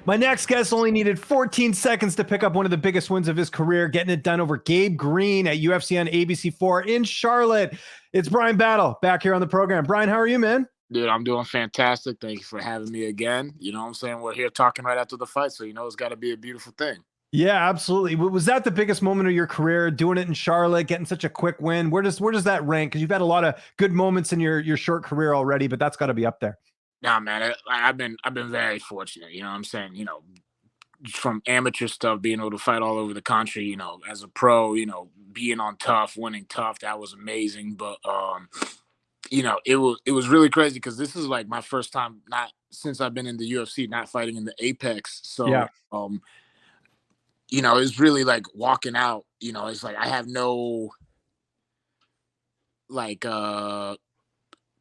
My next guest only needed 14 seconds to pick up one of the biggest wins of his career, getting it done over Gabe Green at UFC on ABC4 in Charlotte. It's Bryan Battle back here on the program. Bryan, how are you, man? Dude, I'm doing fantastic. Thank you for having me again. You know what I'm saying? We're here talking right after the fight, so you know it's got to be a beautiful thing. Yeah, absolutely. Was that the biggest moment of your career, doing it in Charlotte, getting such a quick win? Where does that rank? Because you've had a lot of good moments in your short career already, but that's got to be up there. Nah, man, I've been very fortunate. You know what I'm saying? You know, from amateur stuff, being able to fight all over the country. You know, as a pro, you know, being on tough, winning tough, that was amazing. But you know, it was really crazy because this is like my first time, not since I've been in the UFC, not fighting in the Apex. So Yeah. you know, it's really like walking out. You know, it's like I have no like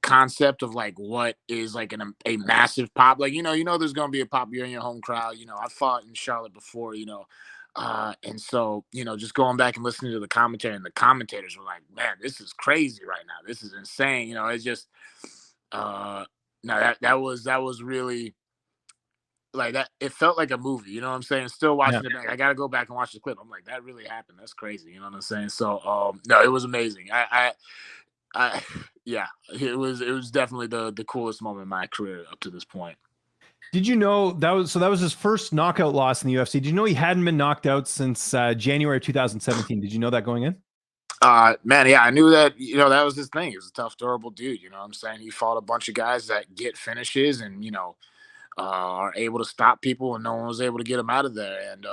concept of like what is like a massive pop. Like, you know there's gonna be a pop. You're in your home crowd. You know, I fought in Charlotte before, and so, just going back and listening to the commentary, and the commentators were like, man, this is crazy right now. This is insane. You know, it's just no, that was really like that. It felt like a movie, you know what I'm saying? Still Yeah. watching it back. I gotta go back and watch the clip. I'm like, that really happened. That's crazy, you know what I'm saying? So no, it was amazing. I yeah, it was definitely the coolest moment in my career up to this point. Did you know that was his first knockout loss in the UFC? Did you know he hadn't been knocked out since January 2017? Did you know that going in? Man, yeah, I knew that, that was his thing. He was a tough, durable dude, you know what I'm saying? He fought a bunch of guys that get finishes and, are able to stop people, and no one was able to get him out of there. And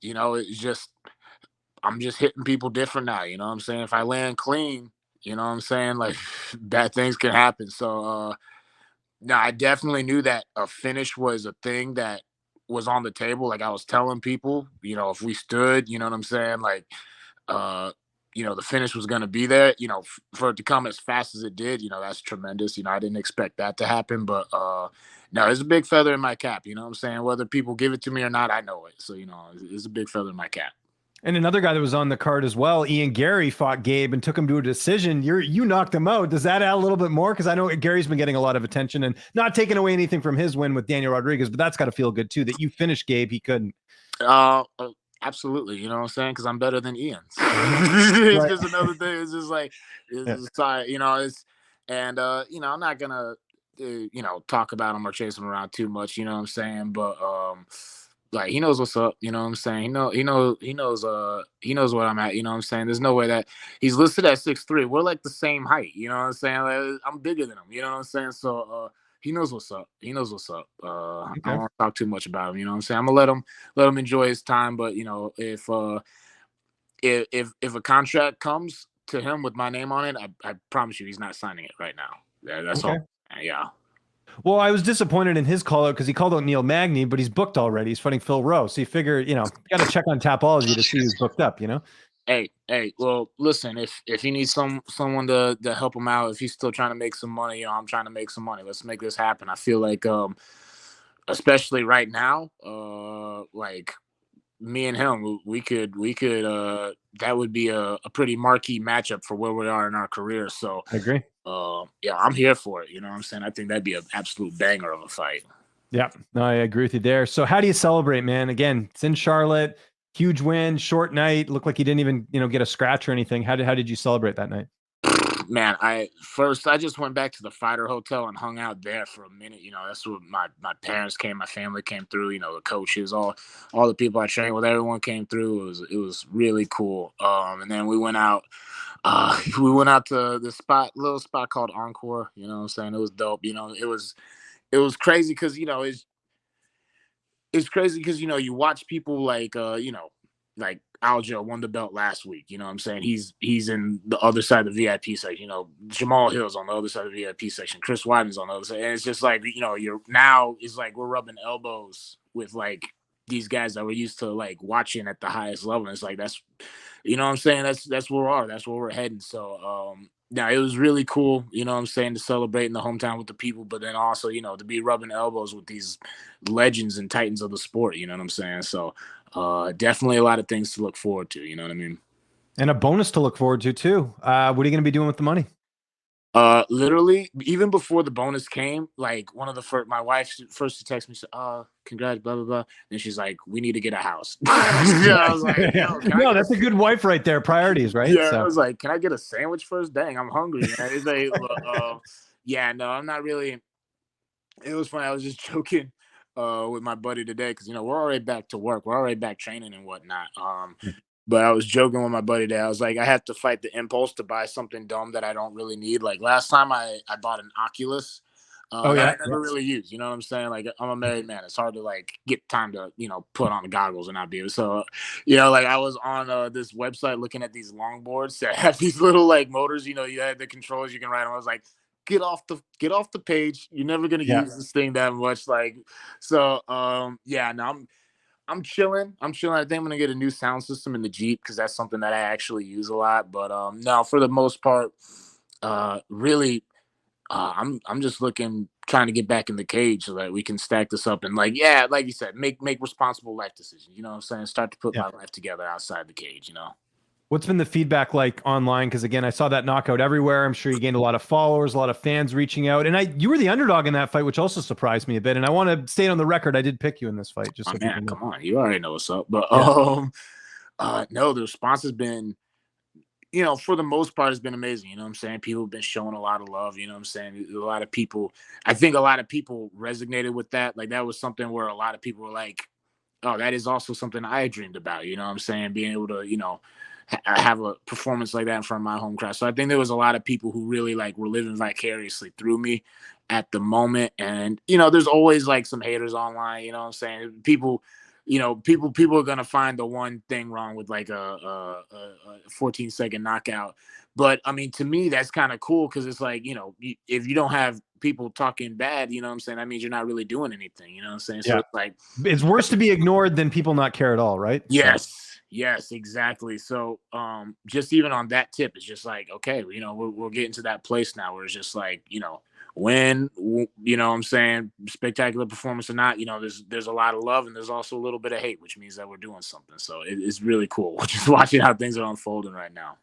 it's just I'm just hitting people different now, you know what I'm saying? If I land clean, you know what I'm saying? Like bad things can happen. So no, I definitely knew that a finish was a thing that was on the table. Like I was telling people, if we stood, you know what I'm saying? Like uh the finish was going to be there, for it to come as fast as it did, that's tremendous. I didn't expect that to happen, but no, it's a big feather in my cap, you know what I'm saying? Whether people give it to me or not, I know it. So, it's a big feather in my cap. And another guy that was on the card as well, Ian Garry, fought Gabe and took him to a decision. You knocked him out. Does that add a little bit more? Because I know Gary's been getting a lot of attention, and not taking away anything from his win with Daniel Rodriguez, but that's got to feel good too that you finished Gabe. He couldn't. Absolutely, you know what I'm saying? Because I'm better than Ian. It's Right. just another thing. It's just like Yeah. it's sorry, it's and I'm not gonna talk about him or chase him around too much, you know what I'm saying? But like he knows what's up, you know what I'm saying? He knows what I'm at, you know what I'm saying? There's no way that he's listed at 6'3". We're like the same height, you know what I'm saying? Like, I'm bigger than him, you know what I'm saying? So he knows what's up. He knows what's up. I don't Okay. want to talk too much about him, you know what I'm saying? I'm gonna let him enjoy his time, but if a contract comes to him with my name on it, I promise you he's not signing it right now. Yeah, that's Okay. all. Yeah. Well, I was disappointed in his call out because he called out Neil Magny, but he's booked already. He's fighting Phil Rowe. So you figure, you got to check on Tapology to see who's booked up. Hey. Well, listen. If he needs someone to help him out, if he's still trying to make some money, I'm trying to make some money. Let's make this happen. I feel like, especially right now, like me and him, we could that would be a pretty marquee matchup for where we are in our career. So, I agree. yeah, I'm here for it. You know what I'm saying? I think that'd be an absolute banger of a fight. Yeah, no, I agree with you there. So how do you celebrate, man? Again, it's in Charlotte, huge win, short night. Looked like you didn't even, get a scratch or anything. How did you celebrate that night? Man, I just went back to the fighter hotel and hung out there for a minute. That's where my parents came, my family came through. The coaches, all the people I trained with, everyone came through. It was really cool. And then we went out. We went out to this little spot called Encore. You know what I'm saying? It was dope. It was crazy because it's crazy because you watch people like like Aljo won the belt last week. You know what I'm saying? He's in the other side of the VIP section. Jamal Hill's on the other side of the VIP section. Chris Weidman's on the other side. And it's just like, you're now it's like we're rubbing elbows with like these guys that we're used to like watching at the highest level. And it's like that's you know what I'm saying? That's where we are. That's where we're heading. So now it was really cool, you know what I'm saying, to celebrate in the hometown with the people, but then also, to be rubbing elbows with these legends and titans of the sport, you know what I'm saying? So definitely a lot of things to look forward to, you know what I mean? And a bonus to look forward to too. What are you going to be doing with the money? Literally, even before the bonus came, like one of the first, my wife first to text me, said, congrats, blah, blah, blah. And she's like, we need to get a house. Yeah, I was like, Yeah. yo, can I No, get a, that's a good wife right there. Priorities, right? yeah, I So was like, can I get a sandwich first? Dang, I'm hungry, man. It's like, yeah, no, I'm not really. It was funny. I was just joking with my buddy today because we're already back to work. We're already back training and whatnot. But I was joking with my buddy today. I was like, I have to fight the impulse to buy something dumb that I don't really need. Like last time I bought an Oculus oh that yeah. I never really used. You know what I'm saying? Like I'm a married man. It's hard to like get time to put on the goggles and not be able. So like I was on this website looking at these longboards that have these little like motors. You had the controls you can ride on. I was like, get off the page. You're never gonna Yeah. use this thing that much. Like so yeah, no, I'm chilling. I'm chilling. I think I'm gonna get a new sound system in the Jeep because that's something that I actually use a lot. But no, for the most part, really, I'm just trying to get back in the cage so that we can stack this up and like, yeah, like you said, make responsible life decisions. You know what I'm saying? Start to put Yeah. my life together outside the cage. What's been the feedback like online? Because again, I saw that knockout everywhere. I'm sure you gained a lot of followers, a lot of fans reaching out, and you were the underdog in that fight, which also surprised me a bit. And I want to state on the record, I did pick you in this fight, just My so man, people know. come on, you already know what's up. But Yeah, no, the response has been for the most part, it's been amazing. You know what I'm saying? People have been showing a lot of love. You know what I'm saying? A lot of people, I think a lot of people resonated with that. Like that was something where a lot of people were like, oh, that is also something I dreamed about. You know what I'm saying? Being able to, have a performance like that in front of my home crowd. So I think there was a lot of people who really like were living vicariously through me at the moment. And, there's always like some haters online, you know what I'm saying? People are gonna find the one thing wrong with like a 14-second knockout. But I mean, to me, that's kind of cool because it's like, if you don't have people talking bad, you know what I'm saying? That means you're not really doing anything, you know what I'm saying? So yeah. it's like, It's worse to be ignored than people not care at all, right? So yes, exactly. So just even on that tip, it's just like, okay, we're getting to that place now where it's just like, you know what I'm saying, spectacular performance or not, there's a lot of love and there's also a little bit of hate, which means that we're doing something. So it's really cool just watching how things are unfolding right now.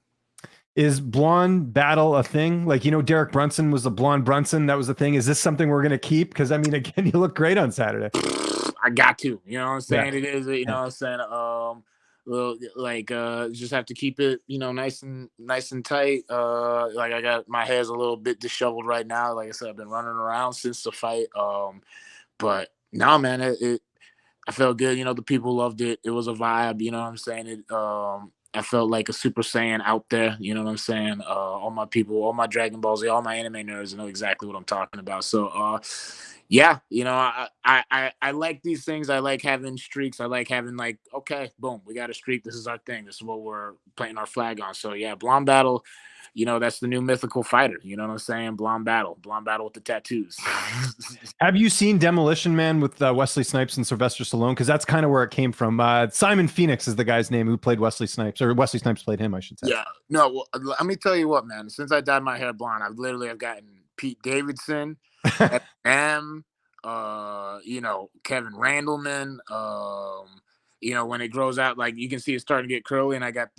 is blonde battle a thing? Like, Derek Brunson was the blonde Brunson. That was the thing. Is this something we're going to keep? Because I mean, again, you look great on Saturday. I got to, you know what I'm Yeah. saying? It is, you know Yeah. what I'm saying? Well, like just have to keep it, nice and tight. Like I got my hair's a little bit disheveled right now. Like I said, I've been running around since the fight. But no, man, I felt good. The people loved it. It was a vibe. You know what I'm saying? I felt like a Super Saiyan out there. You know what I'm saying? All my people, all my Dragon Ball Z, all my anime nerds know exactly what I'm talking about. So, yeah, I like these things. I like having streaks. I like having like, okay, boom, we got a streak. This is our thing. This is what we're planting our flag on. So yeah, Blonde Battle. That's the new mythical fighter. You know what I'm saying? Blonde Battle with the tattoos. Have you seen Demolition Man with Wesley Snipes and Sylvester Stallone? Because that's kind of where it came from. Simon Phoenix is the guy's name who played Wesley Snipes, or Wesley Snipes played him, I should say. Yeah, no. Well, let me tell you what, man. Since I dyed my hair blonde, I've gotten Pete Davidson, M, Kevin Randleman. When it grows out, like you can see it's starting to get curly, and I got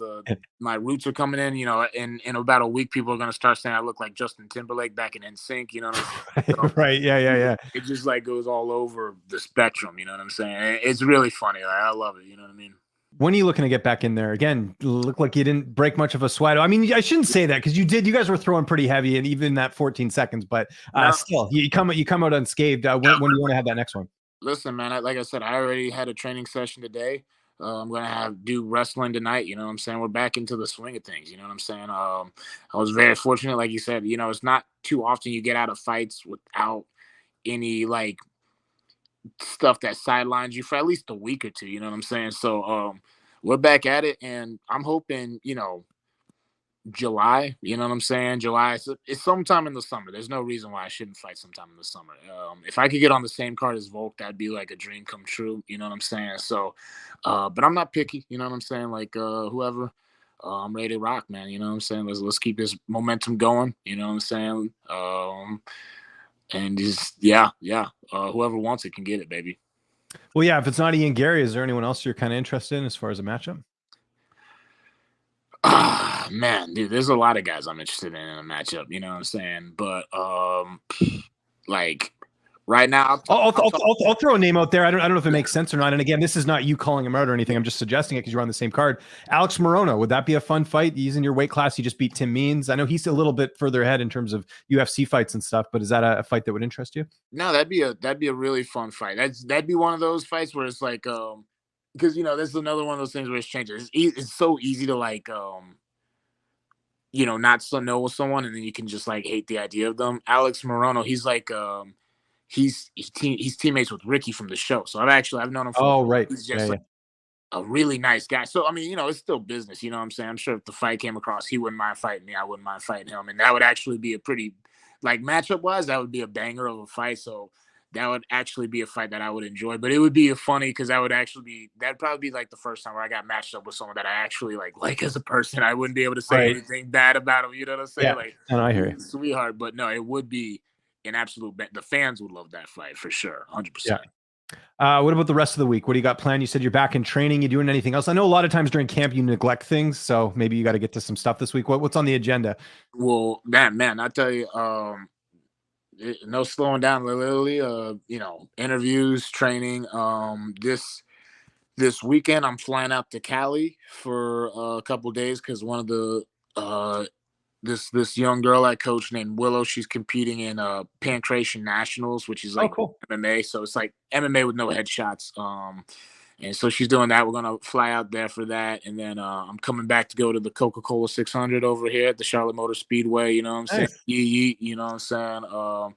my roots are coming in. In about a week, people are gonna start saying I look like Justin Timberlake back in NSYNC. You know what I'm saying? So, Right. Yeah. it just like goes all over the spectrum. You know what I'm saying? It's really funny. Like, I love it. You know what I mean? When are you looking to get back in there again? Look like you didn't break much of a sweat. I mean, I shouldn't say that because you did. You guys were throwing pretty heavy, and even that 14 seconds. But still, you come out unscathed. When do you want to have that next one? Listen, man, like I said, I already had a training session today. I'm gonna do wrestling tonight. You know what I'm saying? We're back into the swing of things. You know what I'm saying? I was very fortunate, like you said. It's not too often you get out of fights without any like stuff that sidelines you for at least a week or two. You know what I'm saying? So we're back at it, and I'm hoping July, you know what I'm saying? July, it's sometime in the summer. There's no reason why I shouldn't fight sometime in the summer. If I could get on the same card as Volk, that'd be like a dream come true. You know what I'm saying? So, but I'm not picky. You know what I'm saying? Like whoever, I'm ready to rock, man. You know what I'm saying? Let's keep this momentum going. You know what I'm saying? And just yeah. Whoever wants it can get it, baby. Well, yeah. If it's not Ian Garry, is there anyone else you're kind of interested in as far as a matchup? Man, dude, there's a lot of guys I'm interested in a matchup. You know what I'm saying? But like right now, I'll throw a name out there. I don't know if it makes sense or not. And again, this is not you calling him out or anything. I'm just suggesting it because you're on the same card. Alex Morono, would that be a fun fight? He's in your weight class. He just beat Tim Means. I know he's a little bit further ahead in terms of UFC fights and stuff, but is that a fight that would interest you? no, that'd be a really fun fight. That'd be one of those fights where it's like because this is another one of those things where it's changing. It's so easy to like not so know with someone, and then you can just like hate the idea of them. Alex Morono, he's like he's teammates with Ricky from the show. So I've known him for. Oh, right. He's Yeah, just yeah. like a really nice guy. So I mean, it's still business. You know what I'm saying? I'm sure if the fight came across, he wouldn't mind fighting me. I wouldn't mind fighting him, and that would actually be a pretty like matchup wise. That would be a banger of a fight. So that would actually be a fight that I would enjoy. But it would be funny because that'd probably be like the first time where I got matched up with someone that I actually like as a person. I wouldn't be able to say Right. anything bad about him. You know what I'm saying? Yeah. Like And I hear he's you. a sweetheart. But no, it would be an absolute. The fans would love that fight for sure, 100%. Yeah. What about the rest of the week? What do you got planned? You said you're back in training. You doing anything else? I know a lot of times during camp you neglect things, so maybe you got to get to some stuff this week. What's on the agenda? Well, that man, I tell you, no slowing down. Literally, interviews, training. This weekend, I'm flying out to Cali for a couple days because one of the this young girl I coach named Willow, she's competing in Pancration Nationals, which is Oh, like cool. MMA. So it's like MMA with no headshots. And so she's doing that. We're gonna fly out there for that, and then I'm coming back to go to the Coca-Cola 600 over here at the Charlotte Motor Speedway. You know what I'm saying? Nice. You know what I'm saying?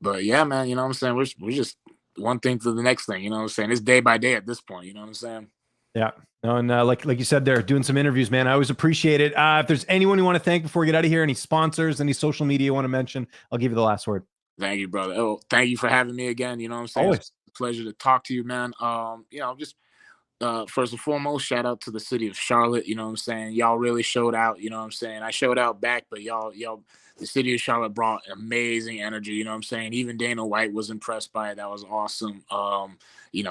But yeah, man, you know what I'm saying? We're just one thing to the next thing. You know what I'm saying? It's day by day at this point. You know what I'm saying? Yeah. No, and like you said, there doing some interviews, man. I always appreciate it. If there's anyone you want to thank before we get out of here, any sponsors, any social media you want to mention, I'll give you the last word. Thank you, brother. Oh, thank you for having me again. You know what I'm saying? It's Always. a pleasure to talk to you, man. Just first and foremost, shout out to the city of Charlotte. You know what I'm saying? Y'all really showed out. You know what I'm saying? I showed out back, but y'all, the city of Charlotte brought amazing energy. You know what I'm saying? Even Dana White was impressed by it. That was awesome.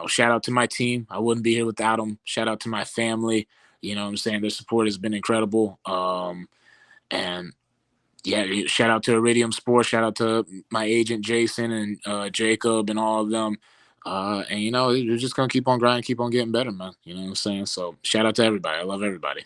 Shout out to my team. I wouldn't be here without them. Shout out to my family. You know what I'm saying? Their support has been incredible. And yeah, shout out to Iridium Sports. Shout out to my agent Jason and Jacob and all of them. And you're just gonna keep on grinding, keep on getting better, man. You know what I'm saying? So shout out to everybody. I love everybody.